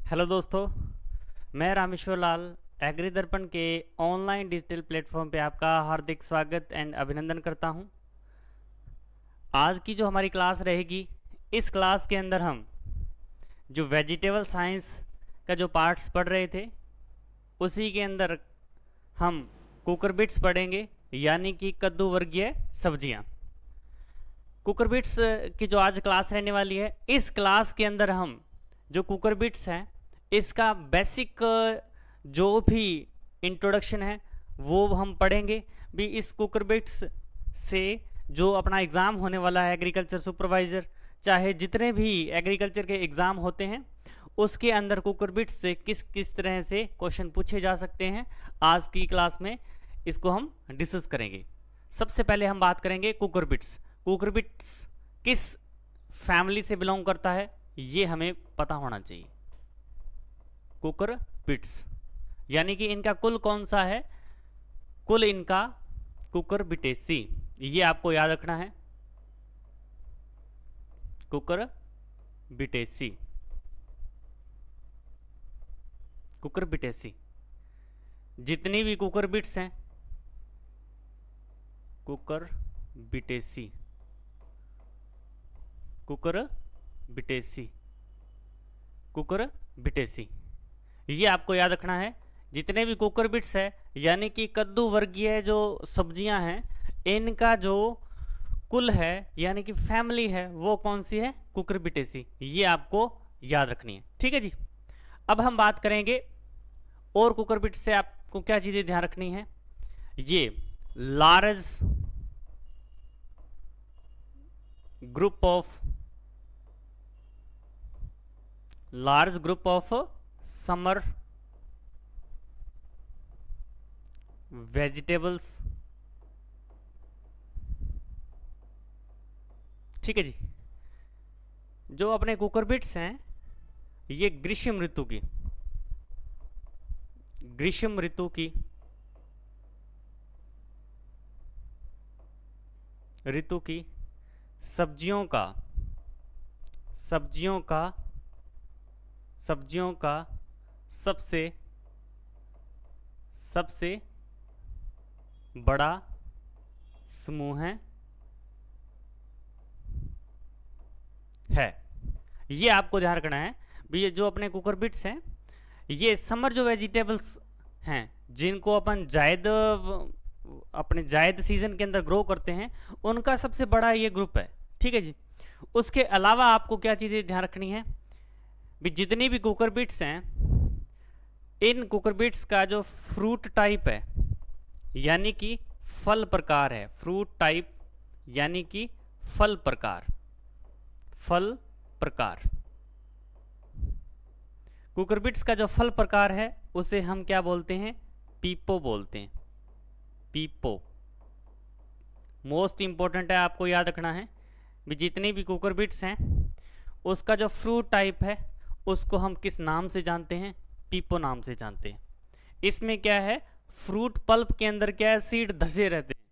Hello दोस्तों, मैं रामेश्वर लाल agree दर्पण के ऑनलाइन डिजिटल प्लेटफॉर्म पे आपका हार्दिक स्वागत एंड अभिनंदन करता हूं। आज की जो हमारी क्लास रहेगी, इस क्लास के अंदर हम जो वेजिटेबल साइंस का जो पार्ट्स पढ़ रहे थे, उसी के अंदर हम कुकुरबिट्स पढ़ेंगे, यानी कि कद्दू वर्गीय सब्जियां। कुकुरबिट्स की जो आज क्लास रहने वाली है, इस क्लास के अंदर हम जो कुकुरबिट्स हैं, इसका बेसिक जो भी इंट्रोडक्शन है वो हम पढ़ेंगे भी। इस कुकुरबिट्स से जो अपना एग्ज़ाम होने वाला है एग्रीकल्चर सुपरवाइज़र, चाहे जितने भी एग्रीकल्चर के एग्ज़ाम होते हैं, उसके अंदर कुकुरबिट्स से किस किस तरह से क्वेश्चन पूछे जा सकते हैं, आज की क्लास में इसको हम डिस्कस करेंगे। सबसे पहले हम बात करेंगे कुकुरबिट्स। कुकुरबिट्स किस फैमिली से बिलोंग करता है, ये हमें पता होना चाहिए। कुकुरबिट्स यानी कि इनका कुल कौन सा है, कुल इनका कुकुरबिटेसी, ये आपको याद रखना है। कुकुरबिटेसी, कुकुरबिटेसी, जितनी भी कुकुरबिट्स हैं, कुकुरबिटेसी, कुकुरबिटेसी, कुकुरबिटेसी, ये आपको याद रखना है। जितने भी कुकुरबिट्स है यानी कि कद्दू वर्गीय जो सब्जियां हैं, इनका जो कुल है यानी कि फैमिली है, वो कौन सी है, कुकुरबिटेसी, ये आपको याद रखनी है। ठीक है जी। अब हम बात करेंगे और कुकुरबिट्स से आपको क्या चीजें ध्यान रखनी है। ये large group of summer vegetables. ठीक है जी। जो अपने कुकुरबिट्स हैं, ये ग्रीष्म ऋतु की सब्जियों का सबसे बड़ा समूह है। ये आपको ध्यान रखना है भी। ये जो अपने कुकुरबिट्स हैं, ये समर जो वेजिटेबल्स हैं, जिनको अपन अपने जायद सीजन के अंदर ग्रो करते हैं, उनका सबसे बड़ा ये ग्रुप है। ठीक है जी। उसके अलावा आपको क्या चीजें ध्यान रखनी है भी, जितनी भी कुकुरबिट्स हैं, इन कुकुरबिट्स का जो फ्रूट टाइप है यानी कि फल प्रकार है, फ्रूट टाइप यानी कि फल प्रकार, कुकुरबिट्स का जो फल प्रकार है उसे हम क्या बोलते हैं, पीपो बोलते हैं। पीपो मोस्ट इंपॉर्टेंट है, आपको याद रखना है भी। जितनी भी कुकुरबिट्स हैं, उसका जो फ्रूट टाइप है उसको हम किस नाम से जानते हैं, पीपो नाम से जानते हैं। इसमें क्या है, फ्रूट पल्प के अंदर क्या है, सीड धसे रहते हैं।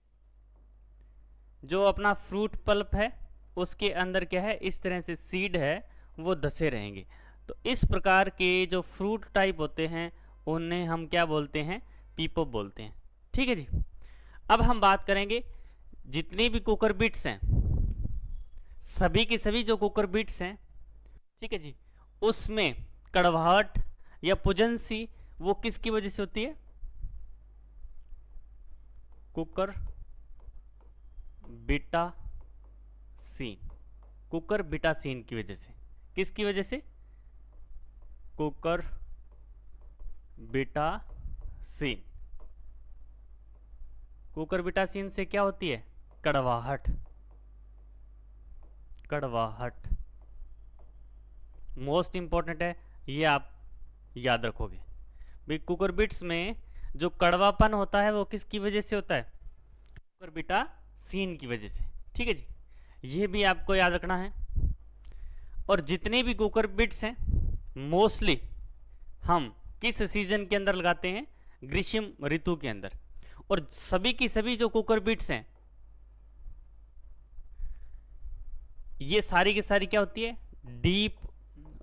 जो अपना फ्रूट पल्प है उसके अंदर क्या है, इस तरह से सीड है, वो धसे रहेंगे। तो इस प्रकार के जो फ्रूट टाइप होते हैं उन्हें हम क्या बोलते हैं, पीपो बोलते हैं। ठीक है जी। अब हम बात करेंगे जितनी भी कुकुरबिट्स हैं, सभी की सभी जो कुकुरबिट्स हैं, ठीक है जी, उसमें कड़वाहट या पुजंसी वो किसकी वजह से होती है, कुकुरबिटासीन की वजह से। किसकी वजह से, कुकुरबिटासीन। कुकुरबिटासीन से क्या होती है, कड़वाहट। मोस्ट इंपॉर्टेंट है, ये आप याद रखोगे भाई। कुकुरबिट्स में जो कड़वापन होता है वो किसकी वजह से होता है, कुकुरबिटासीन की वजह से। ठीक है जी, ये भी आपको याद रखना है। और जितने भी कुकुरबिट्स हैं, मोस्टली हम किस सीजन के अंदर लगाते हैं, ग्रीष्म ऋतु के अंदर। और सभी की सभी जो कुकुरबिट्स हैं, ये सारी की सारी क्या होती है, डीप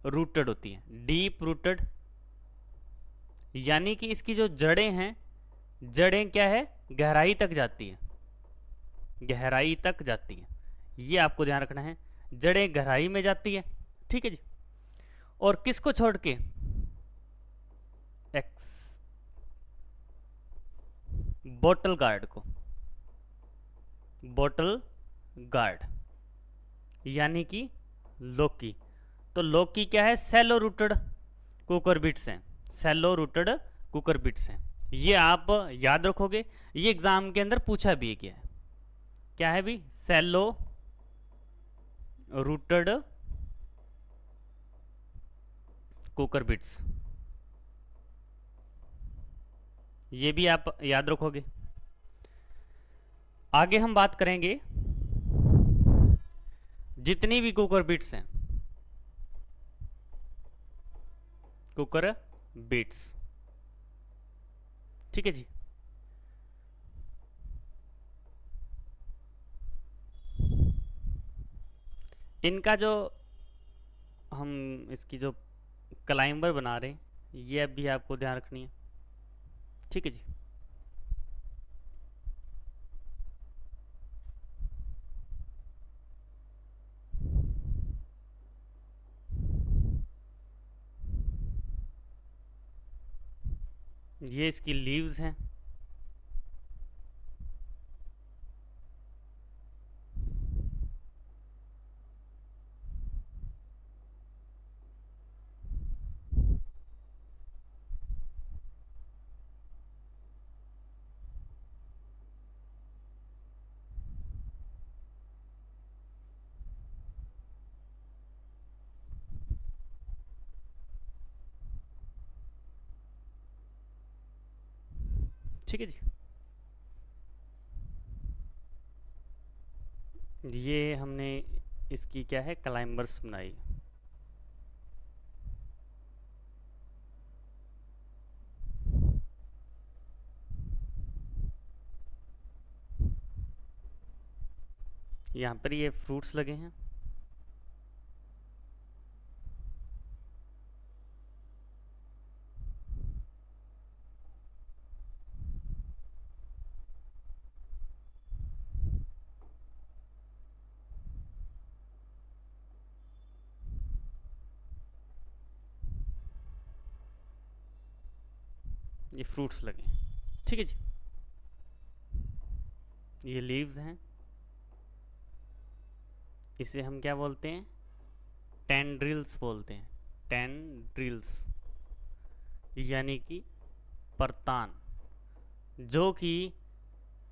रूटेड होती है, डीप रूटेड, यानी कि इसकी जो जड़ें हैं, जड़ें क्या है, गहराई तक जाती है, गहराई तक जाती है, ये आपको ध्यान रखना है, जड़ें गहराई में जाती है। ठीक है जी। और किसको छोड़ के, एक्स, बोटल गार्ड को, बोटल गार्ड यानी कि लोकी। तो लोकी क्या है, सेलो रूटेड कुकुरबिट्स हैं, सेलो रूटेड कुकुरबिट्स हैं। ये आप याद रखोगे, ये एग्जाम के अंदर पूछा भी गया है। क्या है भी, सेलो रूटेड कुकुरबिट्स, ये भी आप याद रखोगे। आगे हम बात करेंगे जितनी भी कुकुरबिट्स हैं, कुकुरबिट्स, ठीक है जी। इनका जो हम इसकी जो क्लाइंबर बना रहे हैं, ये अब भी आपको ध्यान रखनी है। ठीक है जी। ये इसकी लीव्स हैं, ठीक है जी। ये हमने इसकी क्या है, क्लाइंबर्स बनाई। यहाँ पर ये फ्रूट्स लगे हैं, ये फ्रूट्स लगे हैं। ठीक है जी। ये लीव्स हैं, इसे हम क्या बोलते हैं, टेंड्रिल्स बोलते हैं, टेंड्रिल्स यानी कि परतान, जो कि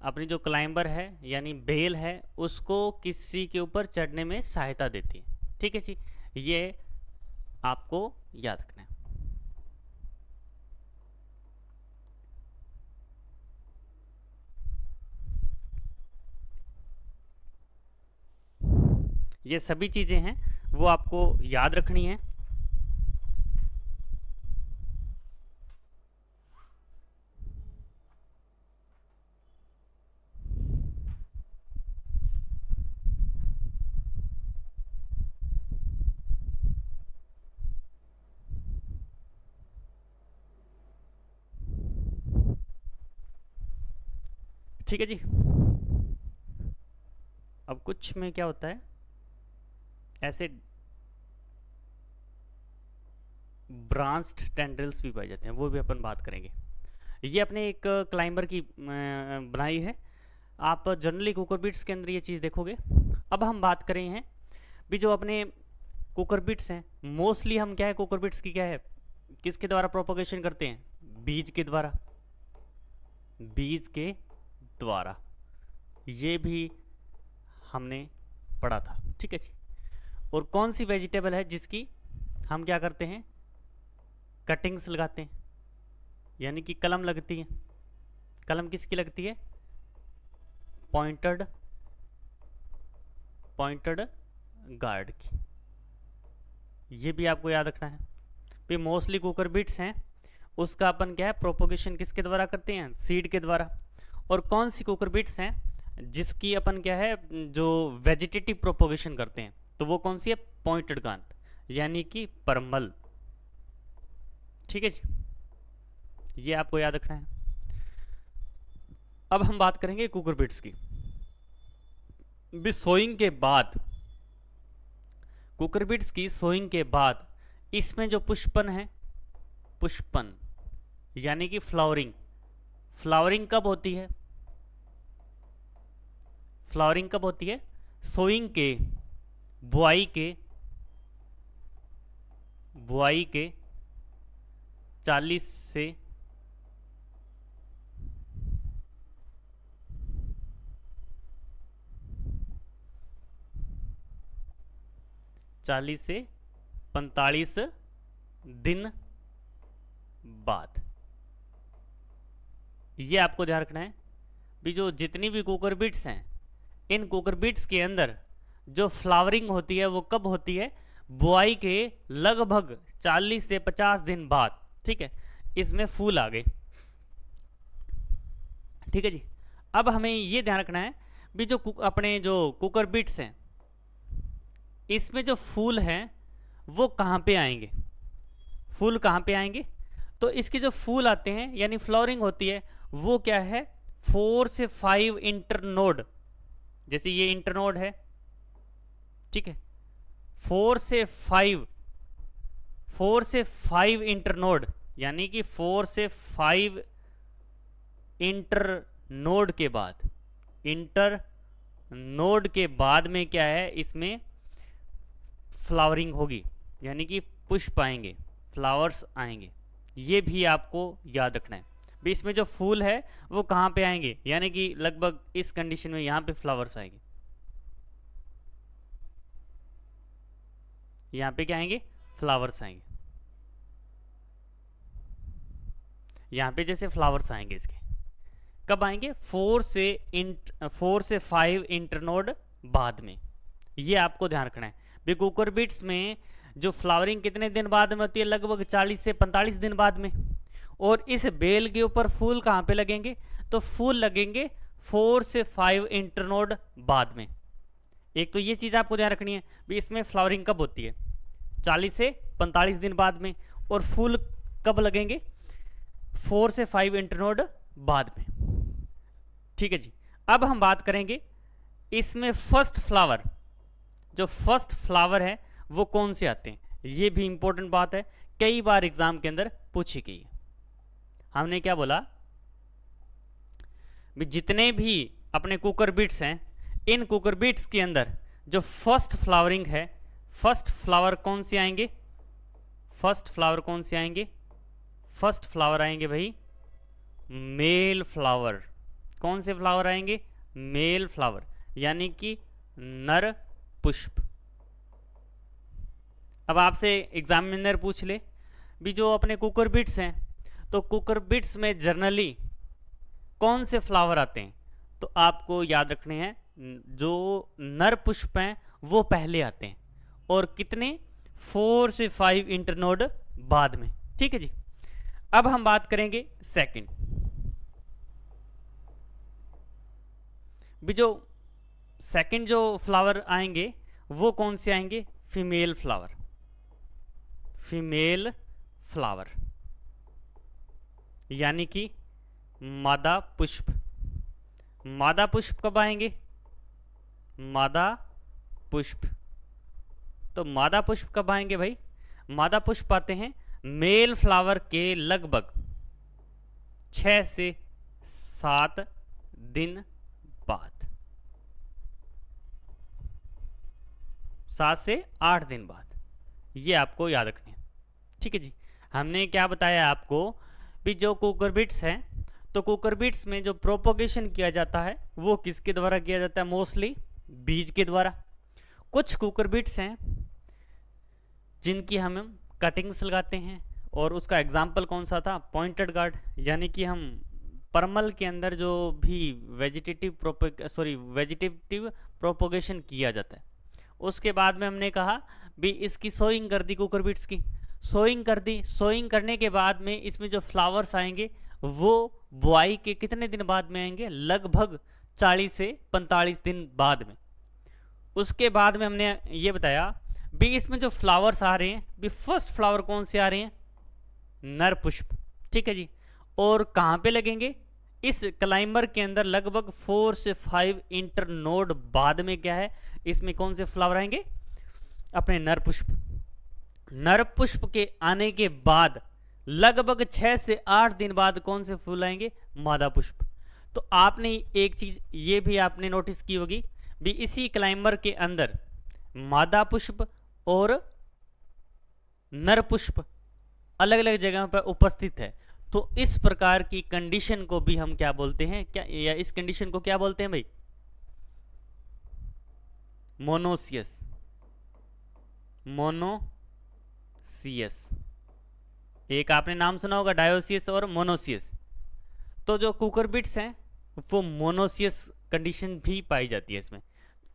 अपनी जो क्लाइंबर है यानी बेल है उसको किसी के ऊपर चढ़ने में सहायता देती है। ठीक है जी, ये आपको याद रखना है। ये सभी चीज़ें हैं वो आपको याद रखनी है। ठीक है जी। अब कुछ में क्या होता है, ऐसे ब्रांच्ड टेंड्रिल्स भी पाए जाते हैं, वो भी अपन बात करेंगे। ये अपने एक क्लाइंबर की बनाई है, आप जनरली कुकुरबिट्स के अंदर ये चीज़ देखोगे। अब हम बात करें हैं भी जो अपने कुकुरबिट्स हैं, मोस्टली हम क्या है, कुकुरबिट्स की क्या है, किसके द्वारा प्रोपोगेशन करते हैं, बीज के द्वारा, बीज के द्वारा, ये भी हमने पढ़ा था। ठीक है जी। और कौन सी वेजिटेबल है जिसकी हम क्या करते हैं, कटिंग्स लगाते हैं, यानी कि कलम लगती है। कलम किसकी लगती है, पॉइंटेड, पॉइंटेड गार्ड की। ये भी आपको याद रखना है। फिर मोस्टली कुकुरबिट्स हैं, उसका अपन क्या है, प्रोपोगेशन किसके द्वारा करते हैं, सीड के द्वारा। और कौन सी कुकुरबिट्स हैं जिसकी अपन क्या है, जो वेजिटेटिव प्रोपोगेशन करते हैं, तो वो कौन सी है, पॉइंटेड गार्ड, यानी कि परमल। ठीक है जी, ये आपको याद रखना है। अब हम बात करेंगे कुकुरबिट्स की। सोइंग के बाद, कुकुरबिट्स की सोइंग के बाद इसमें जो पुष्पन है, पुष्पन यानी कि फ्लावरिंग, फ्लावरिंग कब होती है? फ्लावरिंग कब होती है? सोइंग के, बुआई के, बुआई के 40 से 45 दिन बाद। ये आपको ध्यान रखना है भी, जो जितनी भी कुकुरबिट्स हैं, इन कुकुरबिट्स के अंदर जो फ्लावरिंग होती है वो कब होती है? बुआई के लगभग 40 से 50 दिन बाद। ठीक है, इसमें फूल आ गए। ठीक है जी, अब हमें ये ध्यान रखना है भी, जो अपने जो कुकुरबिट्स हैं, इसमें जो फूल हैं वो कहाँ पे आएंगे? फूल कहाँ पे आएंगे? तो इसके जो फूल आते हैं यानी फ्लावरिंग होती है, वो क्या है? 4 से 5 इंटरनोड। जैसे ये इंटरनोड है, ठीक है, 4 से 5 इंटरनोड, यानी कि 4 से 5 इंटरनोड के बाद, इंटरनोड के बाद में क्या है? इसमें फ्लावरिंग होगी, यानी कि पुष्प आएंगे, फ्लावर्स आएंगे। ये भी आपको याद रखना है भी, इसमें जो फूल है वो कहाँ पे आएंगे, यानी कि लगभग इस कंडीशन में यहाँ पे फ्लावर्स आएंगे। यहाँ पे क्या आएंगे? फ्लावर्स आएंगे। यहाँ पे जैसे फ्लावर्स आएंगे, इसके कब आएंगे? 4 से 5 इंटरनोड बाद में। ये आपको ध्यान रखना है भी, कुकुरबिट्स में जो फ्लावरिंग कितने दिन बाद में होती है? लगभग 40 से 45 दिन बाद में। और इस बेल के ऊपर फूल कहाँ पे लगेंगे? तो फूल लगेंगे 4 से 5 इंटरनोड बाद में। एक तो ये चीज आपको ध्यान रखनी है भी, इसमें फ्लावरिंग कब होती है? 40 से 45 दिन बाद में। और फूल कब लगेंगे? 4 से 5 इंटरनोड बाद में। ठीक है जी, अब हम बात करेंगे इसमें फर्स्ट फ्लावर, जो फर्स्ट फ्लावर है वो कौन से आते हैं? ये भी इंपॉर्टेंट बात है, कई बार एग्जाम के अंदर पूछी गई है। हमने क्या बोला भी, जितने भी अपने कुकुरबिट्स हैं, इन कुकुरबिट्स के अंदर जो फर्स्ट फ्लावरिंग है, फर्स्ट फ्लावर कौन से आएंगे? फर्स्ट फ्लावर कौन से आएंगे? फर्स्ट फ्लावर आएंगे भाई मेल फ्लावर। कौन से फ्लावर आएंगे? मेल फ्लावर, यानी कि नर पुष्प। अब आपसे एग्जामिनर पूछ ले भी, जो अपने कुकुरबिट्स हैं, तो कुकुरबिट्स में जनरली कौन से फ्लावर आते हैं? तो आपको याद रखने हैं, जो नर पुष्प हैं वो पहले आते हैं, और कितने? 4 से 5 इंटरनोड बाद में। ठीक है जी, अब हम बात करेंगे सेकंड भी, जो सेकंड जो फ्लावर आएंगे वो कौन से आएंगे? फीमेल फ्लावर, फीमेल फ्लावर, यानी कि मादा पुष्प। मादा पुष्प कब आएंगे? मादा पुष्प। तो मादा पुष्प कब आएंगे भाई? मादा पुष्प आते हैं मेल फ्लावर के लगभग 6 से 7 दिन बाद, 7 से 8 दिन बाद। ये आपको याद रखने हैं। ठीक है जी, हमने क्या बताया आपको भी, जो कुकुरबिट्स हैं, तो कुकुरबिट्स में जो प्रोपोगेशन किया जाता है वो किसके द्वारा किया जाता है? मोस्टली बीज के द्वारा। कुछ कुकुरबिट्स हैं जिनकी हम कटिंग्स लगाते हैं, और उसका एग्जाम्पल कौन सा था? पॉइंटेड गार्ड, यानी कि हम परमल के अंदर जो भी वेजिटेटिव प्रोपोगेशन किया जाता है, उसके बाद में हमने कहा भी इसकी सोइंग कर दी, कुकुरबिट्स की सोइंग कर दी। सोइंग करने के बाद में इसमें जो फ्लावर्स आएंगे वो बुआई के कितने दिन बाद में आएंगे? लगभग 40 से 45 दिन बाद में। उसके बाद में हमने ये बताया भी इसमें जो फ्लावर्स आ रहे हैं भी फर्स्ट फ्लावर कौन से आ रहे हैं, नर पुष्प, ठीक है जी। और कहां पे लगेंगे, इस क्लाइंबर के अंदर लगभग 4 से 5 इंटरनोड बाद में क्या है, इसमें कौन से फ्लावर आएंगे, अपने नर पुष्प। नर पुष्प के आने के बाद लगभग 6 से 8 दिन बाद कौन से फूल आएंगे, मादा पुष्प। तो आपने एक चीज ये भी आपने नोटिस की होगी भी इसी क्लाइंबर के अंदर मादा पुष्प और नर पुष्प अलग अलग जगह पर उपस्थित है। तो इस प्रकार की कंडीशन को भी हम क्या बोलते हैं, क्या या इस कंडीशन को क्या बोलते हैं भाई, मोनोसियस। मोनोसियस, एक आपने नाम सुना होगा डायोसियस और मोनोसियस। तो जो कुकुरबिट्स हैं वो मोनोसियस कंडीशन भी पाई जाती है इसमें।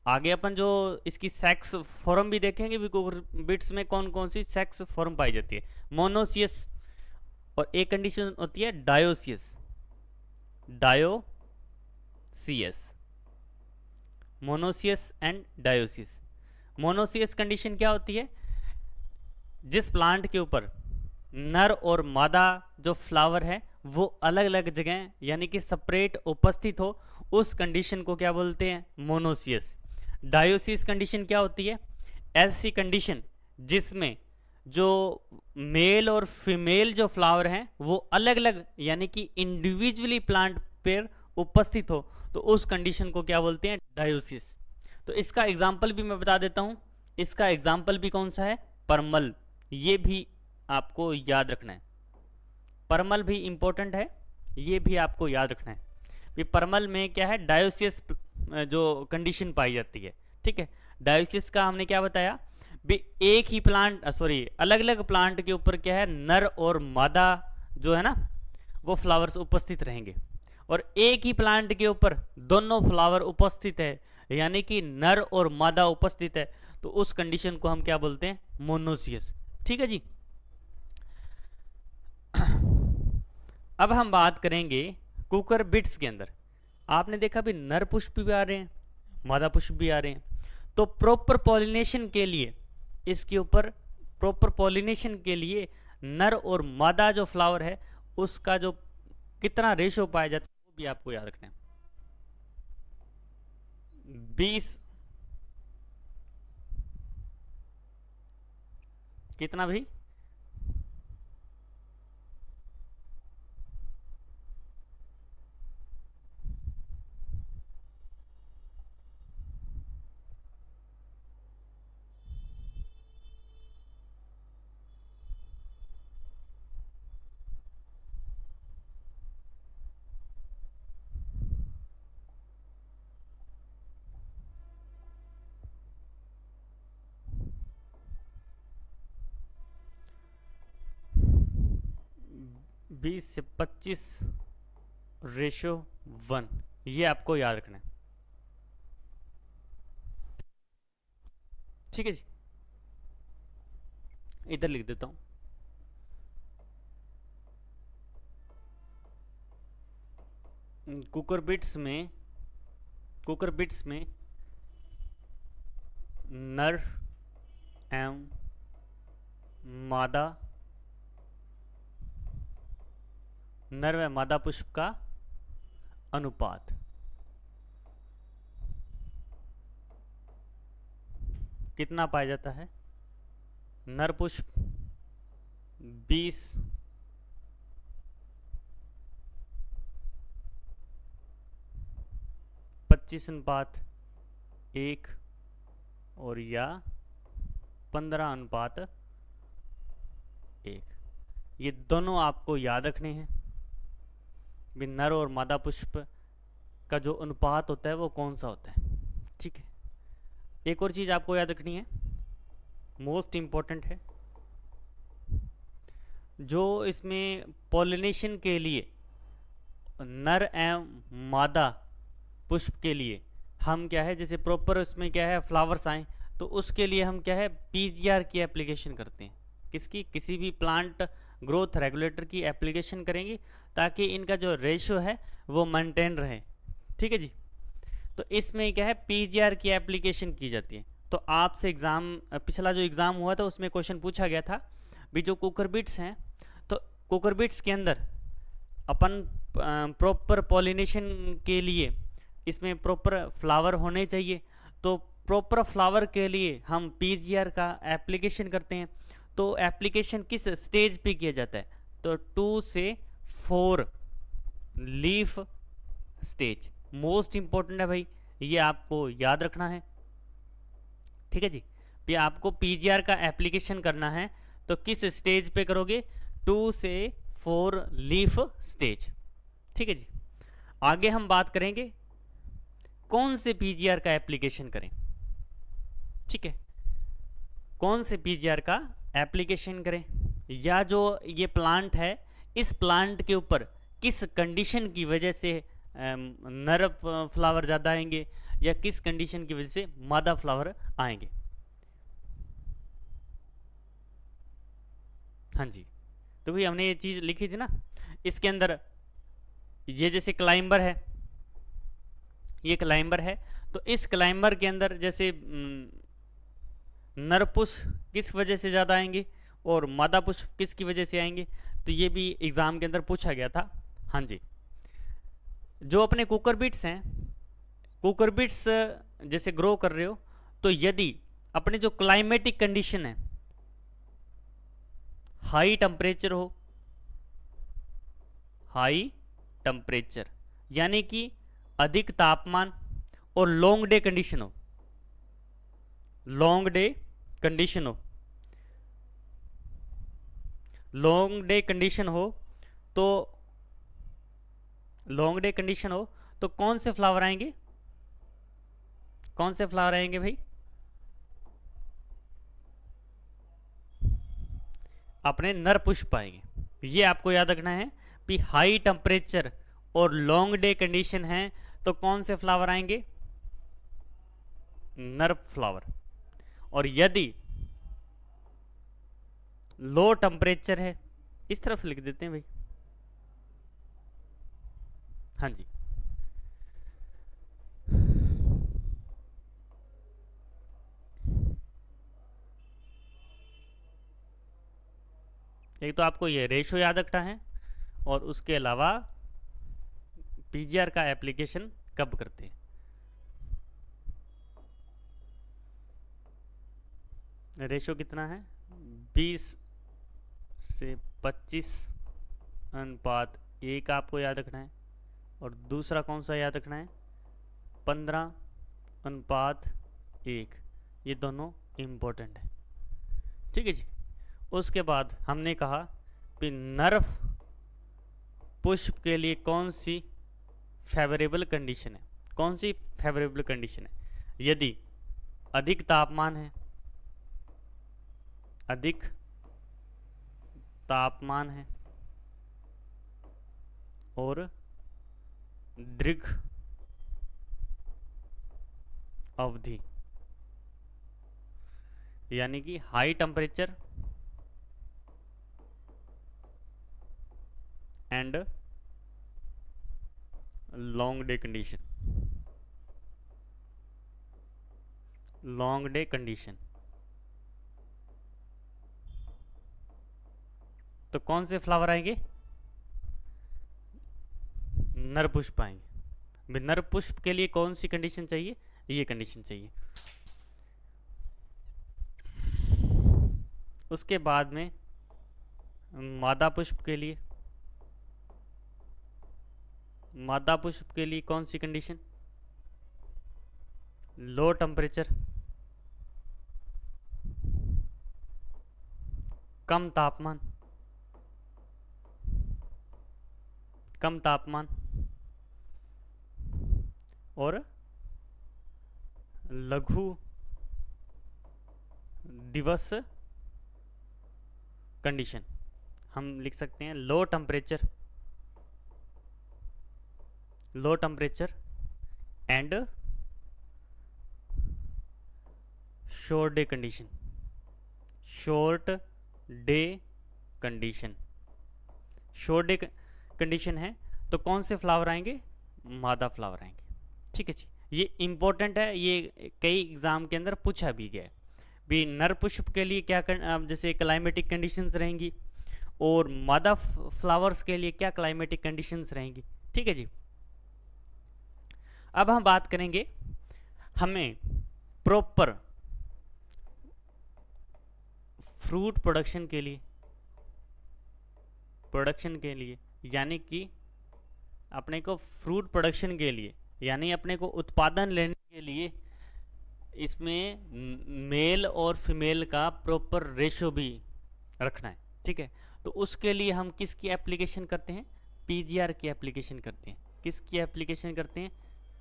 आगे अपन जो इसकी सेक्स फॉर्म भी देखेंगे भी कुकुरबिट्स में कौन कौन सी सेक्स फॉर्म पाई जाती है, मोनोसियस। और एक कंडीशन होती है dioecious, dioecious, monoecious and dioecious. Monoecious condition क्या होती है, जिस प्लांट के ऊपर नर और मादा जो फ्लावर है वो अलग अलग जगह यानी कि सेपरेट उपस्थित हो, उस कंडीशन को क्या बोलते हैं, मोनोसियस। डायोसियस कंडीशन क्या होती है, ऐसी कंडीशन जिसमें जो मेल और फीमेल जो फ्लावर हैं वो अलग अलग यानी कि इंडिविजुअली प्लांट पर उपस्थित हो, तो उस कंडीशन को क्या बोलते हैं, डायोसिस। तो इसका एग्जाम्पल भी मैं बता देता हूं, इसका एग्जाम्पल भी कौन सा है, परमल। ये भी आपको याद रखना है, परमल भी इंपॉर्टेंट है, ये भी आपको याद रखना है। भी परमल में क्या है, डायोसिस जो कंडीशन पाई जाती है, ठीक है। डायोसिस का हमने क्या बताया भी एक ही प्लांट सॉरी अलग अलग प्लांट के ऊपर क्या है, नर और मादा जो है ना वो फ्लावर्स उपस्थित रहेंगे, और एक ही प्लांट के ऊपर दोनों फ्लावर उपस्थित है यानी कि नर और मादा उपस्थित है, तो उस कंडीशन को हम क्या बोलते हैं, मोनोसियस, ठीक है जी। अब हम बात करेंगे कुकुरबिट्स के अंदर। आपने देखा भी नर पुष्प भी आ रहे हैं, मादा पुष्प भी आ रहे हैं। तो प्रॉपर पॉलिनेशन के लिए इसके ऊपर प्रॉपर पॉलिनेशन के लिए नर और मादा जो फ्लावर है उसका जो कितना रेशो पाया जाता है वो भी आपको याद रखना है। 20 कितना भाई, 20 से 25 रेशो 1, ये आपको याद रखना है, ठीक है जी। इधर लिख देता हूं, कुकुरबिट्स में नर एवं मादा, नर व मादा पुष्प का अनुपात कितना पाया जाता है, नर पुष्प 20 25:1 और या 15:1, ये दोनों आपको याद रखने हैं। भी नर और मादा पुष्प का जो अनुपात होता है वो कौन सा होता है, ठीक है। एक और चीज आपको याद रखनी है, मोस्ट इंपॉर्टेंट है, जो इसमें पॉलिनेशन के लिए नर एवं मादा पुष्प के लिए हम क्या है, जैसे प्रॉपर उसमें क्या है फ्लावर्स आए, तो उसके लिए हम क्या है पीजीआर की एप्लीकेशन करते हैं। किसकी, किसी भी प्लांट ग्रोथ रेगुलेटर की एप्लीकेशन करेंगे ताकि इनका जो रेशो है वो मेंटेन रहे, ठीक है जी। तो इसमें क्या है पीजीआर की एप्लीकेशन की जाती है, तो आपसे एग्ज़ाम, पिछला जो एग्ज़ाम हुआ था उसमें क्वेश्चन पूछा गया था भी जो कुकुरबिट्स हैं, तो कुकुरबिट्स के अंदर अपन प्रॉपर पॉलिनेशन के लिए इसमें प्रॉपर फ्लावर होने चाहिए। तो प्रॉपर फ्लावर के लिए हम पीजीआर का एप्लीकेशन करते हैं। तो एप्लीकेशन किस स्टेज पे किया जाता है? तो 2 से 4 लीफ स्टेज मोस्ट इंपॉर्टेंट है भाई, ये आपको याद रखना है। ठीक है जी, ये आपको पीजीआर का एप्लीकेशन करना है तो किस स्टेज पे करोगे? 2 से 4 लीफ स्टेज। ठीक है जी, आगे हम बात करेंगे कौन से पीजीआर का एप्लीकेशन करें। ठीक है, कौन से पीजीआर का एप्लीकेशन करें, या जो ये प्लांट है इस प्लांट के ऊपर किस कंडीशन की वजह से नर फ्लावर ज़्यादा आएंगे या किस कंडीशन की वजह से मादा फ्लावर आएंगे। हाँ जी, तो भाई हमने ये चीज़ लिखी थी ना, इसके अंदर ये जैसे क्लाइंबर है, ये क्लाइंबर है, तो इस क्लाइंबर के अंदर जैसे नर पुष्प किस वजह से ज़्यादा आएंगे और मादा पुष्प किस की वजह से आएंगे, तो ये भी एग्ज़ाम के अंदर पूछा गया था। हाँ जी, जो अपने कुकरबिट्स हैं, कुकरबिट्स जैसे ग्रो कर रहे हो, तो यदि अपने जो क्लाइमेटिक कंडीशन है, हाई टेम्परेचर हो, हाई टेम्परेचर यानी कि अधिक तापमान और लॉन्ग डे कंडीशन हो, लॉन्ग डे कंडीशन हो, लॉन्ग डे कंडीशन हो, तो लॉन्ग डे कंडीशन हो तो कौन से फ्लावर आएंगे? कौन से फ्लावर आएंगे भाई? अपने नर पुष्प आएंगे। ये आपको याद रखना है कि हाई टेम्परेचर और लॉन्ग डे कंडीशन है तो कौन से फ्लावर आएंगे? नर फ्लावर। और यदि लो टेम्परेचर है, इस तरफ लिख देते हैं भाई। हाँ जी, एक तो आपको ये रेशो याद रखना है और उसके अलावा पीजीआर का एप्लीकेशन कब करते हैं। रेशो कितना है? 20 से 25 अनुपात 1 आपको याद रखना है। और दूसरा कौन सा याद रखना है? 15 अनुपात 1। ये दोनों इम्पोर्टेंट है। ठीक है जी, उसके बाद हमने कहा कि नर पुष्प के लिए कौन सी फेवरेबल कंडीशन है? कौन सी फेवरेबल कंडीशन है? यदि अधिक तापमान है, अधिक तापमान है और दीर्घ अवधि यानी कि high temperature and long day condition, long day condition, तो कौन से फ्लावर आएंगे? नर पुष्प आएंगे। नर पुष्प के लिए कौन सी कंडीशन चाहिए? ये कंडीशन चाहिए। उसके बाद में मादा पुष्प के लिए, मादा पुष्प के लिए कौन सी कंडीशन? लो टेम्परेचर, कम तापमान, कम तापमान और लघु दिवस कंडीशन। हम लिख सकते हैं low temperature, low temperature and short day condition, short day condition. Short day condition है तो कौन से फ्लावर आएंगे? मादा फ्लावर आएंगे। ठीक है जी, ये इम्पोर्टेंट है, ये कई एग्जाम के अंदर पूछा भी गया है। भी नर पुष्प के लिए क्या जैसे क्लाइमेटिक कंडीशंस रहेंगी, और मादा फ्लावर्स के लिए क्या क्लाइमेटिक कंडीशंस रहेंगी। ठीक है जी। अब हम बात करेंगे, हमें प्रॉपर फ्रूट प्रोडक्शन के लिए यानी कि अपने को फ्रूट प्रोडक्शन के लिए यानी अपने को उत्पादन लेने के लिए इसमें मेल और फीमेल का प्रॉपर रेशो भी रखना है। ठीक है, तो उसके लिए हम किसकी एप्लीकेशन करते हैं? पीजीआर की एप्लीकेशन करते हैं। किसकी एप्लीकेशन करते हैं?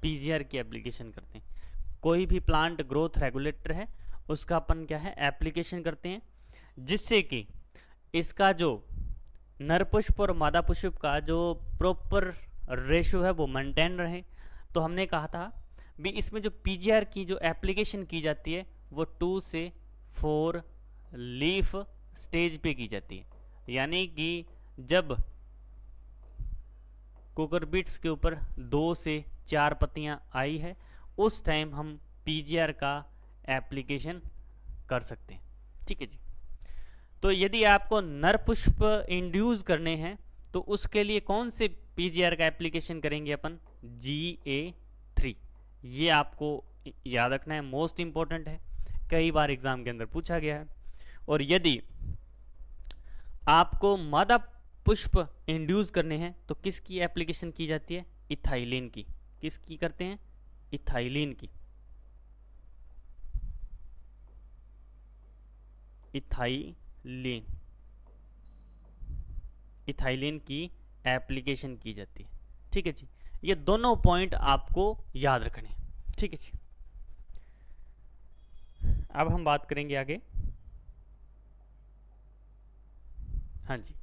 पीजीआर की एप्लीकेशन करते हैं। कोई भी प्लांट ग्रोथ रेगुलेटर है उसका अपन क्या है, एप्लीकेशन करते हैं, जिससे कि इसका जो नर पुष्प और मादा पुष्प का जो प्रॉपर रेशो है वो मेंटेन रहे। तो हमने कहा था भी इसमें जो पीजीआर की जो एप्लीकेशन की जाती है वो 2 से 4 लीफ स्टेज पे की जाती है, यानी कि जब कुकुरबिट्स के ऊपर 2 से 4 पत्तियां आई है उस टाइम हम पीजीआर का एप्लीकेशन कर सकते हैं। ठीक है जी। तो यदि आपको नर पुष्प इंड्यूस करने हैं तो उसके लिए कौन से पीजीआर का एप्लीकेशन करेंगे अपन? GA3। ये आपको याद रखना है, मोस्ट इंपॉर्टेंट है, कई बार एग्जाम के अंदर पूछा गया है। और यदि आपको मादा पुष्प इंड्यूस करने हैं तो किसकी एप्लीकेशन की जाती है? इथाइलिन की। किसकी करते हैं? इथाइलिन की। इथाइलिन की एप्लीकेशन की जाती है। ठीक है जी। ये दोनों पॉइंट आपको याद रखने हैं। ठीक है जी। अब हम बात करेंगे आगे। हाँ जी।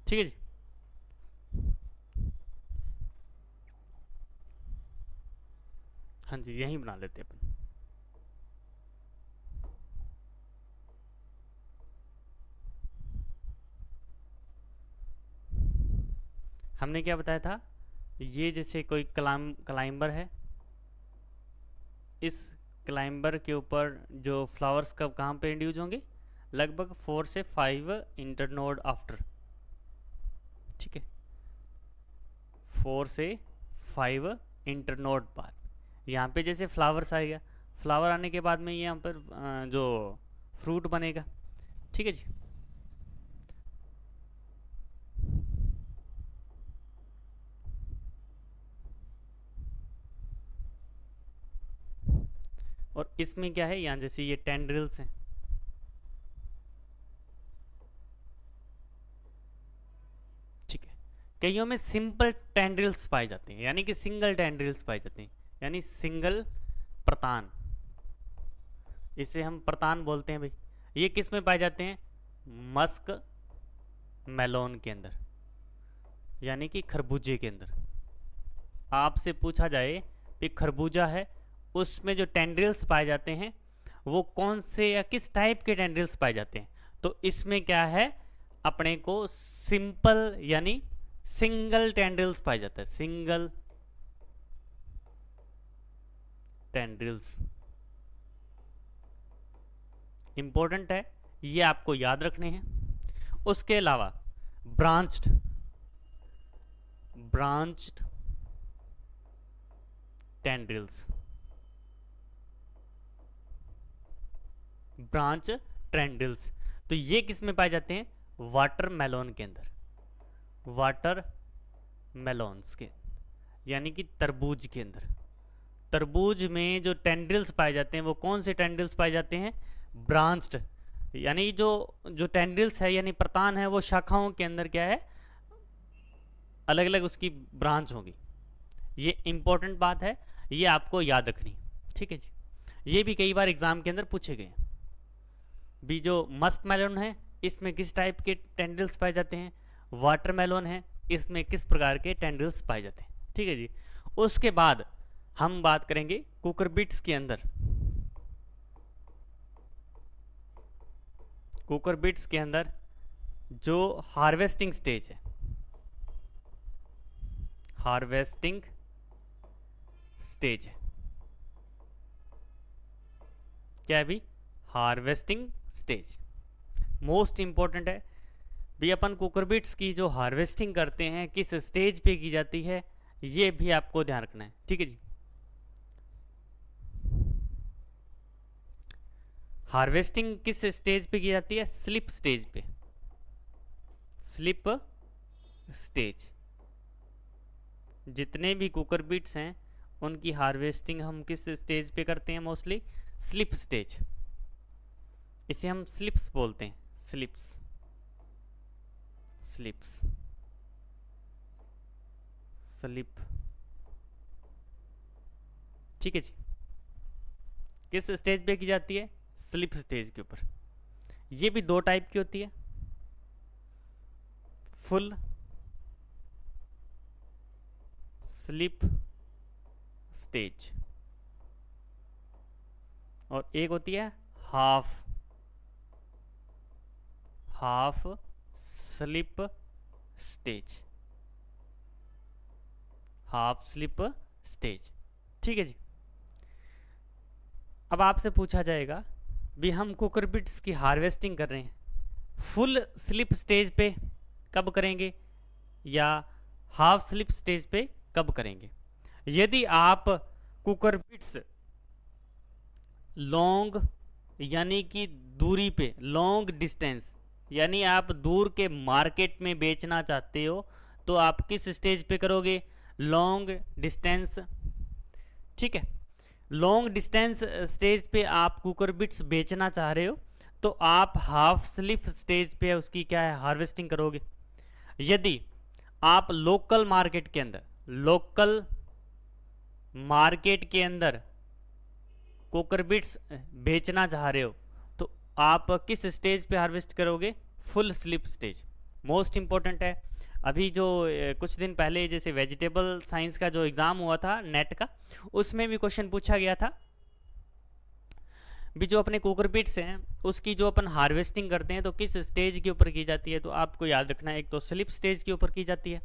ठीक है जी। हाँ जी, यहीं बना लेते हैं अपन। हमने क्या बताया था, ये जैसे कोई क्लाइंबर है, इस क्लाइंबर के ऊपर जो फ्लावर्स कब कहाँ पे इंड्यूज होंगे? लगभग 4 से 5 इंटरनोड आफ्टर। ठीक है, 4 से 5 इंटरनोड बाद यहाँ पे जैसे फ्लावर्स आएगा, फ्लावर आने के बाद में यहाँ पर जो फ्रूट बनेगा। ठीक है जी। और इसमें क्या है, यहाँ जैसे ये टेंड्रिल्स हैं, ठीक है, कईयों में सिंपल टेंड्रिल्स पाए जाते हैं, यानी कि सिंगल टेंड्रिल्स पाए जाते हैं, यानी सिंगल प्रतान, इसे हम प्रतान बोलते हैं भाई। ये किस में पाए जाते हैं? मस्क मेलोन के अंदर, यानी कि खरबूजे के अंदर। आपसे पूछा जाए कि खरबूजा है, उसमें जो टेंड्रिल्स पाए जाते हैं वो कौन से या किस टाइप के टेंड्रिल्स पाए जाते हैं? तो इसमें क्या है, अपने को सिंपल यानी सिंगल टेंड्रिल्स पाए जाता है, सिंगल टेंड्रिल्स। इंपॉर्टेंट है, ये आपको याद रखने हैं। उसके अलावा branched branched tendrils, branch tendrils, तो ये किस में पाए जाते हैं? वाटरमेलोन के अंदर, वाटर मेलोन्स के, यानी कि तरबूज के अंदर। तरबूज में जो टेंड्रिल्स पाए जाते हैं वो कौन से टेंड्रिल्स पाए जाते हैं? ब्रांच्ड, यानी जो जो टेंड्रिल्स है यानी प्रतान है वो शाखाओं के अंदर क्या है? अलग अलग उसकी ब्रांच होगी। ये इंपॉर्टेंट बात है, ये आपको याद रखनी, ठीक है जी। ये भी कई बार एग्जाम के अंदर पूछे गए। भी जो मस्क मेलोन है इसमें किस टाइप के टेंड्रिल्स पाए जाते हैं? वाटरमेलोन है, इसमें किस प्रकार के टेंड्रिल्स पाए जाते हैं, ठीक है जी। उसके बाद हम बात करेंगे कुकुरबिट्स के अंदर। कुकुरबिट्स के अंदर जो हार्वेस्टिंग स्टेज है, हार्वेस्टिंग स्टेज है, क्या है भी? हार्वेस्टिंग स्टेज मोस्ट इंपॉर्टेंट है भी। अपन कुकुरबिट्स की जो हार्वेस्टिंग करते हैं किस स्टेज पे की जाती है, ये भी आपको ध्यान रखना है, ठीक है जी। हार्वेस्टिंग किस स्टेज पे की जाती है? स्लिप स्टेज पे, स्लिप स्टेज। जितने भी कुकुरबिट्स हैं उनकी हार्वेस्टिंग हम किस स्टेज पे करते हैं? Mostly slip stage. इसे हम स्लिप्स बोलते हैं, स्लिप्स, स्लिप्स, स्लिप, ठीक है जी। किस स्टेज पे की जाती है? स्लिप स्टेज के ऊपर। ये भी दो टाइप की होती है, फुल स्लिप स्टेज और एक होती है half, half slip stage, half slip stage, ठीक है जी। अब आपसे पूछा जाएगा भी हम कुकुरबिट्स की हार्वेस्टिंग कर रहे हैं, फुल स्लिप स्टेज पे कब करेंगे या हाफ स्लिप स्टेज पे कब करेंगे? यदि आप कुकुरबिट्स लॉन्ग यानी कि दूरी पे, लॉन्ग डिस्टेंस यानी आप दूर के मार्केट में बेचना चाहते हो तो आप किस स्टेज पे करोगे? लॉन्ग डिस्टेंस, ठीक है। लॉन्ग डिस्टेंस स्टेज पे आप कुकुरबिट्स बेचना चाह रहे हो तो आप हाफ स्लिप स्टेज पे उसकी क्या है? हार्वेस्टिंग करोगे। यदि आप लोकल मार्केट के अंदर, लोकल मार्केट के अंदर कुकुरबिट्स बेचना चाह रहे हो तो आप किस स्टेज पे हार्वेस्ट करोगे? Full slip stage. Most important है। अभी जो कुछ दिन पहले जैसे वेजिटेबल साइंस का जो एग्जाम हुआ था नेट का, उसमें भी क्वेश्चन पूछा गया था भी जो अपने कुकुरबिट्स हैं उसकी जो अपन हार्वेस्टिंग करते हैं तो किस स्टेज के ऊपर की जाती है? तो आपको याद रखना है, एक तो स्लिप स्टेज के ऊपर की जाती है।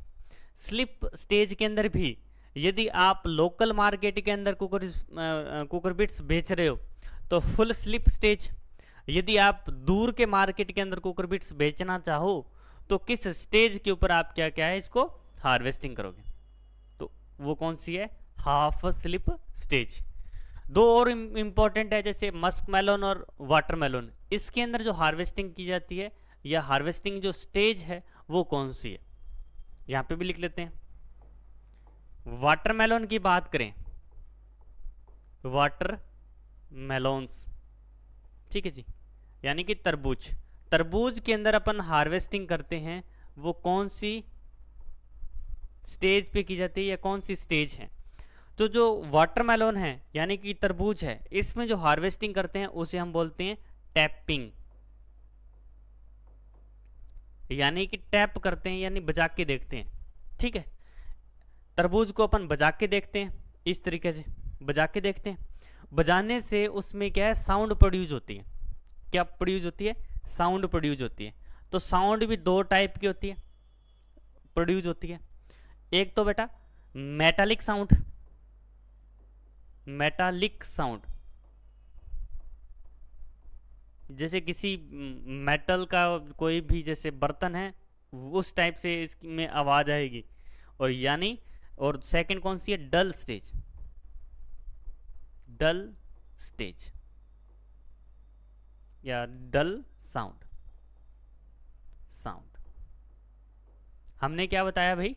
स्लिप स्टेज के अंदर भी यदि आप लोकल मार्केट के अंदर कुकुरबिट्स बेच रहे हो तो फुल स्लिप स्टेज। यदि आप दूर के मार्केट के अंदर कुकुरबिट्स बेचना चाहो तो किस स्टेज के ऊपर आप क्या क्या है इसको हार्वेस्टिंग करोगे? तो वो कौन सी है? Half slip stage. दो और इंपॉर्टेंट है जैसे मस्क मेलोन और वाटरमेलोन, इसके अंदर जो हार्वेस्टिंग की जाती है या हार्वेस्टिंग जो स्टेज है वो कौन सी है? यहां पे भी लिख लेते हैं। वाटरमेलोन की बात करें, वाटर मेलोन्स, ठीक है जी, यानी कि तरबूज। तरबूज के अंदर अपन हार्वेस्टिंग करते हैं वो कौन सी स्टेज पे की जाती है या कौन सी स्टेज है? तो जो वाटरमेलोन है यानी कि तरबूज है, इसमें जो हार्वेस्टिंग करते हैं उसे हम बोलते हैं टैपिंग, यानी कि टैप करते हैं यानी बजा के देखते हैं, ठीक है। तरबूज को अपन बजा के देखते हैं, इस तरीके से बजा के देखते हैं। बजाने से उसमें क्या है? साउंड प्रोड्यूस होती है। क्या प्रोड्यूस होती है? साउंड प्रोड्यूस होती है। तो साउंड भी दो टाइप की होती है, प्रोड्यूस होती है। एक तो बेटा मेटालिक साउंड, मेटालिक साउंड, जैसे किसी मेटल का कोई भी जैसे बर्तन है, उस टाइप से इसमें आवाज़ आएगी। और यानी, और सेकंड कौन सी है, डल स्टेज, डल स्टेज या डल साउंड, साउंड। हमने क्या बताया भाई,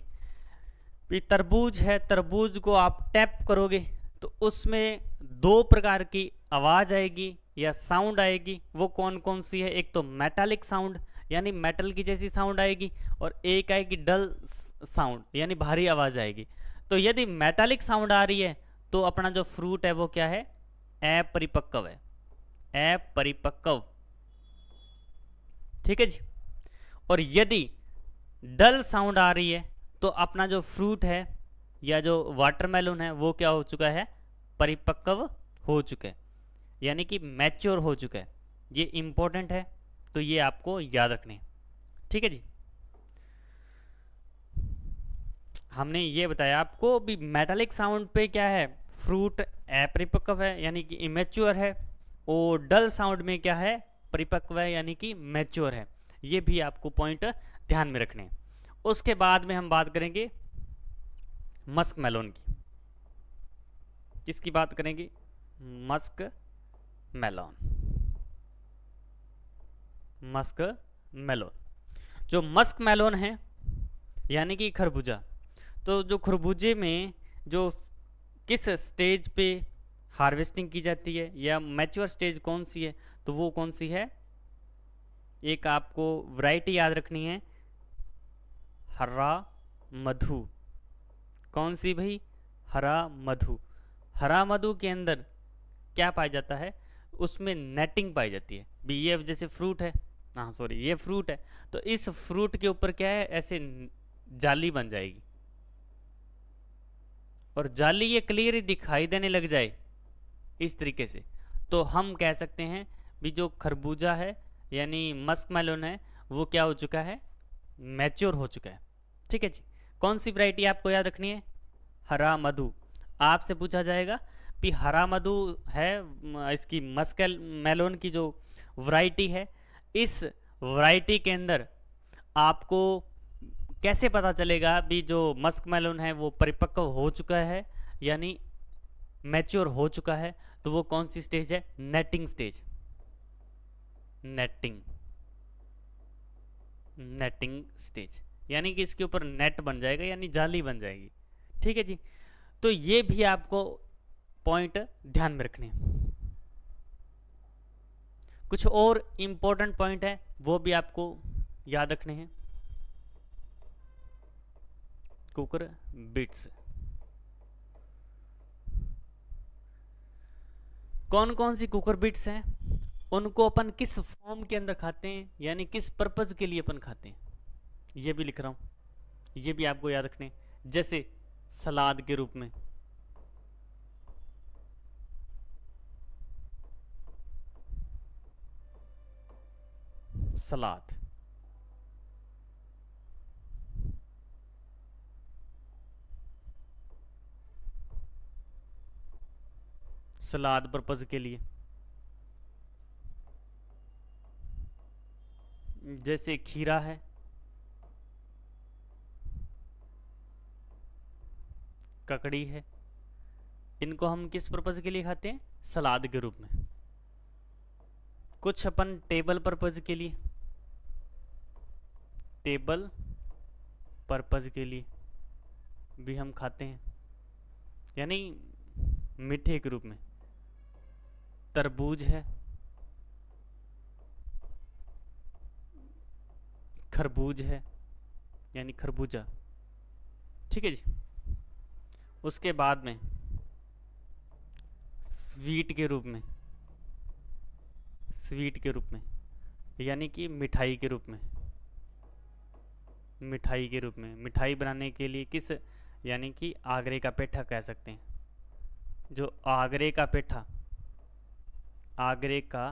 भी तरबूज है, तरबूज को आप टैप करोगे तो उसमें दो प्रकार की आवाज आएगी या साउंड आएगी। वो कौन कौन सी है, एक तो मेटालिक साउंड यानी मेटल की जैसी साउंड आएगी, और एक आएगी डल साउंड यानी भारी आवाज आएगी। तो यदि मेटालिक साउंड आ रही है तो अपना जो फ्रूट है वो क्या है, अपरिपक्व है, अपरिपक्व। ठीक है जी। और यदि डल साउंड आ रही है तो अपना जो फ्रूट है या जो वाटरमेलन है वो क्या हो चुका है, परिपक्व हो चुका है, यानी कि मैच्योर हो चुका है। ये इंपॉर्टेंट है, तो ये आपको याद रखने। ठीक है जी। हमने ये बताया आपको भी मेटालिक साउंड पे क्या है, फ्रूट अपरिपक्व है यानी कि इमेच्योर है, और डल साउंड में क्या है, परिपक्व है यानी कि मैच्योर है। ये भी आपको पॉइंट ध्यान में रखने। उसके बाद में हम बात करेंगे मस्क मेलोन की। किसकी बात करेंगे, मस्क मेलोन, मस्क मेलोन। जो मस्क मेलोन है यानी कि खरबूजा, तो जो खरबूजे में जो किस स्टेज पे हार्वेस्टिंग की जाती है या मैच्योर स्टेज कौन सी है, तो वो कौन सी है, एक आपको वैरायटी याद रखनी है, हरा मधु। कौन सी भाई, हरा मधु। हरा मधु के अंदर क्या पाया जाता है, उसमें नेटिंग पाई जाती है भी। ये जैसे फ्रूट है, हाँ सॉरी ये फ्रूट है, तो इस फ्रूट के ऊपर क्या है, ऐसे जाली बन जाएगी, और जाली ये क्लियर दिखाई देने लग जाए इस तरीके से, तो हम कह सकते हैं भी जो खरबूजा है यानी मस्क मेलोन है वो क्या हो चुका है, मैच्योर हो चुका है। ठीक है जी। कौन सी वैरायटी आपको याद रखनी है, हरा मधु। आपसे पूछा जाएगा कि हरा मधु है इसकी मस्क मेलोन की जो वैरायटी है, इस वैरायटी के अंदर आपको कैसे पता चलेगा भी जो मस्क मेलोन है वो परिपक्व हो चुका है यानी मैच्योर हो चुका है, तो वो कौन सी स्टेज है, netting stage, netting, netting stage, यानी कि इसके ऊपर नेट बन जाएगा यानी जाली बन जाएगी। ठीक है जी। तो ये भी आपको पॉइंट ध्यान में रखने। कुछ और इंपॉर्टेंट पॉइंट है वो भी आपको याद रखने हैं। कुकर बिट्स, कौन कौन सी कुकर बिट्स हैं, उनको अपन किस फॉर्म के अंदर खाते हैं यानी किस पर्पज के लिए अपन खाते हैं, ये भी लिख रहा हूं, ये भी आपको याद रखने। जैसे सलाद के रूप में, सलाद, सलाद पर्पज के लिए, जैसे खीरा है, ककड़ी है, इनको हम किस पर्पज के लिए खाते हैं, सलाद के रूप में। कुछ अपन टेबल पर्पज के लिए, टेबल पर्पज के लिए भी हम खाते हैं यानी मीठे के रूप में। तरबूज है, खरबूज है यानी खरबूजा। ठीक है जी। उसके बाद में स्वीट के रूप में, स्वीट के रूप में यानी कि मिठाई के रूप में, मिठाई के रूप में। मिठाई बनाने के लिए किस, यानी कि आगरे का पेठा कह सकते हैं। जो आगरे का पेठा, आगरे का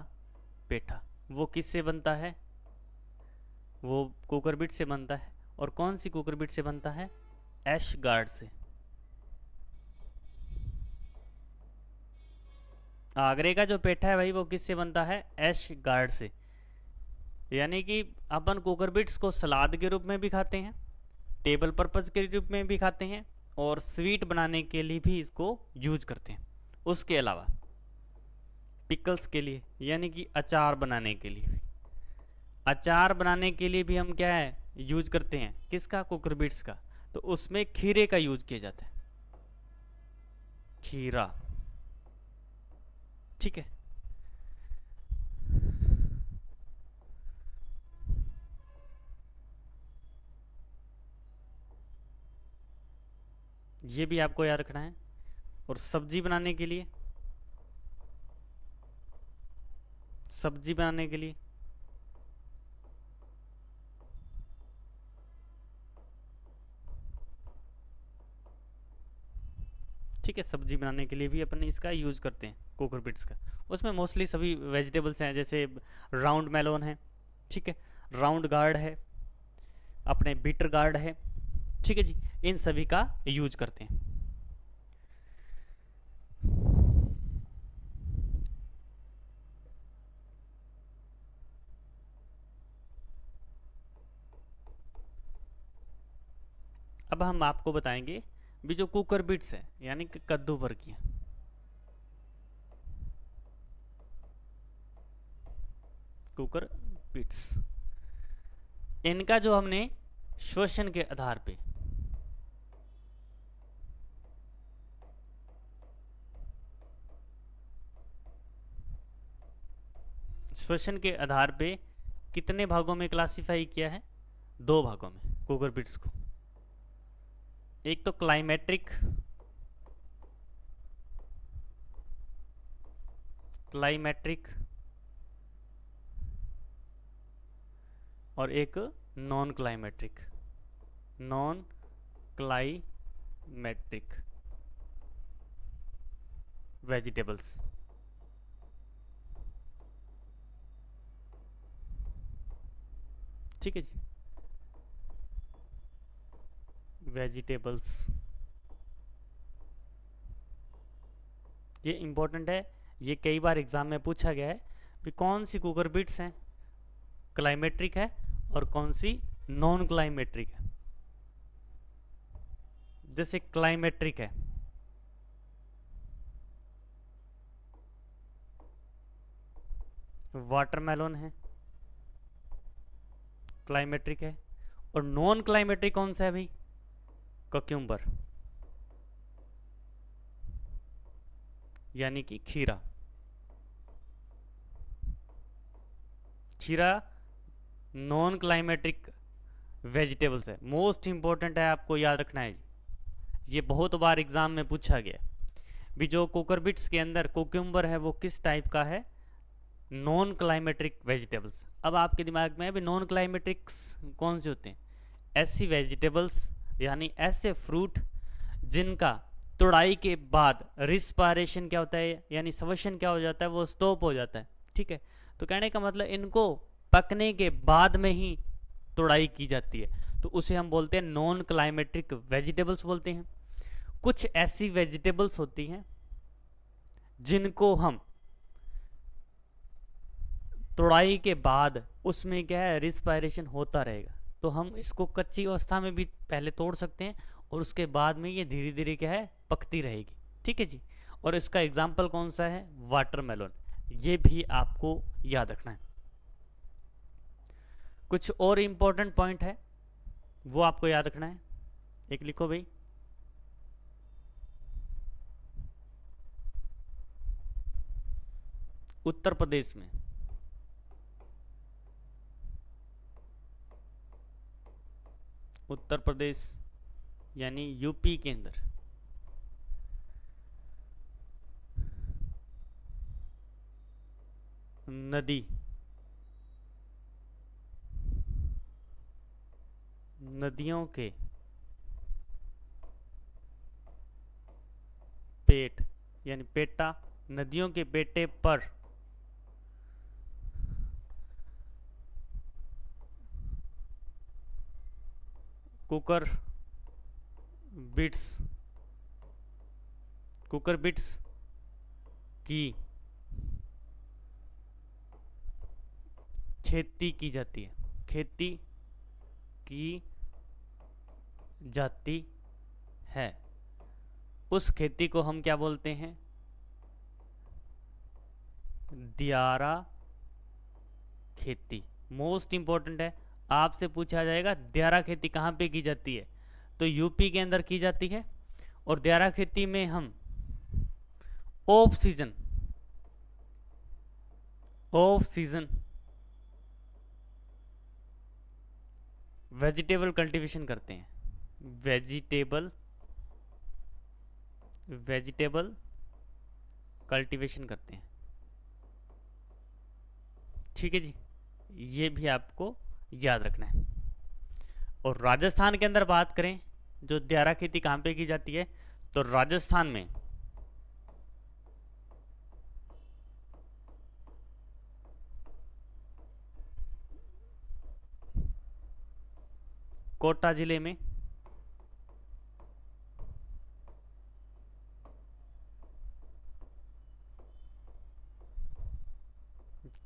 पेठा वो किससे बनता है, वो कुकरबिट से बनता है। और कौन सी कुकरबिट से बनता है, ऐश गार्ड से। आगरे का जो पेठा है भाई वो किससे बनता है? ऐश गार्ड से। यानी कि अपन कुकर बिट्स को सलाद के रूप में भी खाते हैं, टेबल पर्पज के रूप में भी खाते हैं, और स्वीट बनाने के लिए भी इसको यूज करते हैं। उसके अलावा पिकल्स के लिए, यानी कि अचार बनाने के लिए, अचार बनाने के लिए भी हम क्या है यूज करते हैं, किसका? कुकर बिट्स का। तो उसमें खीरे का यूज किया जाता है, खीरा। ठीक है। ये भी आपको याद रखना है। और सब्जी बनाने के लिए, सब्जी बनाने के लिए ठीक है, सब्जी बनाने के लिए भी अपन इसका यूज करते हैं कुकर बिट्स का। उसमें मोस्टली सभी वेजिटेबल्स हैं, जैसे राउंड मेलोन है, ठीक है, राउंड गार्ड है, अपने बीटर गार्ड है, ठीक है जी, इन सभी का यूज करते हैं। अब हम आपको बताएंगे भी जो कुकर बिट्स है यानी कि कद्दू वर्गीय, कुकर बिट्स, इनका जो हमने श्वसन के आधार पे, श्वसन के आधार पे कितने भागों में क्लासिफाई किया है? दो भागों में कुकर बिट्स को। एक तो क्लाइमेट्रिक, क्लाइमेट्रिक, और एक non climacteric, non climacteric vegetables. ठीक है जी, वेजिटेबल्स, ये इंपॉर्टेंट है, ये कई बार एग्जाम में पूछा गया है कि कौन सी कुकर बिट्स हैं क्लाइमेट्रिक है और कौन सी नॉन क्लाइमेट्रिक है। जैसे क्लाइमेट्रिक है, वाटरमेलोन है, क्लाइमेट्रिक है। और नॉन क्लाइमेट्रिक कौन सा है भाई? कक्यूम्बर, यानी कि खीरा। खीरा नॉन क्लाइमेट्रिक वेजिटेबल्स है, मोस्ट इंपॉर्टेंट है, आपको याद रखना है। ये बहुत बार एग्जाम में पूछा गया भी जो कुकरबिट्स के अंदर कुकुम्बर है वो किस टाइप का है? Non climacteric vegetables. अब आपके दिमाग में है भी नॉन क्लाइमेट्रिक्स कौन से होते हैं? ऐसी वेजिटेबल्स यानी ऐसे फ्रूट जिनका तुड़ाई के बाद रिस्पायरेशन क्या होता है, यानी श्वसन क्या हो जाता है, वो स्टॉप हो जाता है। ठीक है, तो कहने का मतलब इनको पकने के बाद में ही तुड़ाई की जाती है, तो उसे हम बोलते हैं नॉन क्लाइमेट्रिक वेजिटेबल्स बोलते हैं। कुछ ऐसी वेजिटेबल्स होती हैं जिनको हम तुड़ाई के बाद उसमें क्या है रिस्पायरेशन होता रहेगा, तो हम इसको कच्ची अवस्था में भी पहले तोड़ सकते हैं और उसके बाद में ये धीरे धीरे क्या है पकती रहेगी। ठीक है जी, और इसका एग्जाम्पल कौन सा है? वाटरमेलोन। ये भी आपको याद रखना है। कुछ और इंपॉर्टेंट पॉइंट है वो आपको याद रखना है, एक लिखो भाई। उत्तर प्रदेश में उत्तर प्रदेश यानी यूपी के अंदर नदी, नदियों के पेट यानी पेटा, नदियों के पेटे पर कुकर बिट्स, कुकर बिट्स की खेती की जाती है, खेती की जाती है, उस खेती को हम क्या बोलते हैं? दियारा खेती। मोस्ट इंपॉर्टेंट है, आपसे पूछा जाएगा दियारा खेती कहाँ पे की जाती है, तो यूपी के अंदर की जाती है। और दियारा खेती में हम ऑफ सीजन वेजिटेबल कल्टीवेशन करते हैं, वेजिटेबल कल्टीवेशन करते हैं। ठीक है जी, ये भी आपको याद रखना है। और राजस्थान के अंदर बात करें, जो दियारा खेती कहाँ पे की जाती है, तो राजस्थान में कोटा जिले में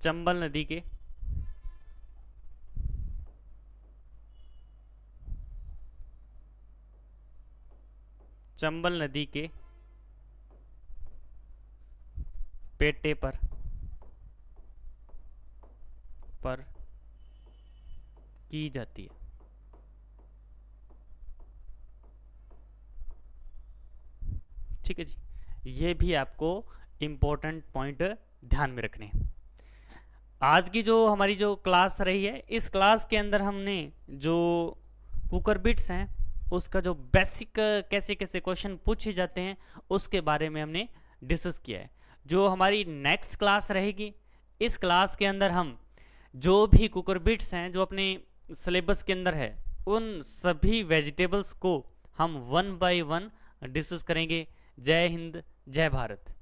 चंबल नदी के पेटे पर की जाती है। ठीक है जी, ये भी आपको इम्पोर्टेंट पॉइंट ध्यान में रखने हैं। आज की जो हमारी जो क्लास रही है, इस क्लास के अंदर हमने जो कुकर बिट्स हैं उसका जो बेसिक कैसे कैसे क्वेश्चन पूछे जाते हैं उसके बारे में हमने डिस्कस किया है। जो हमारी नेक्स्ट क्लास रहेगी, इस क्लास के अंदर हम जो भी कुकर बिट्स हैं जो अपने सिलेबस के अंदर है, उन सभी वेजिटेबल्स को हम 1 बाय 1 डिस्कस करेंगे। जय हिंद, जय भारत।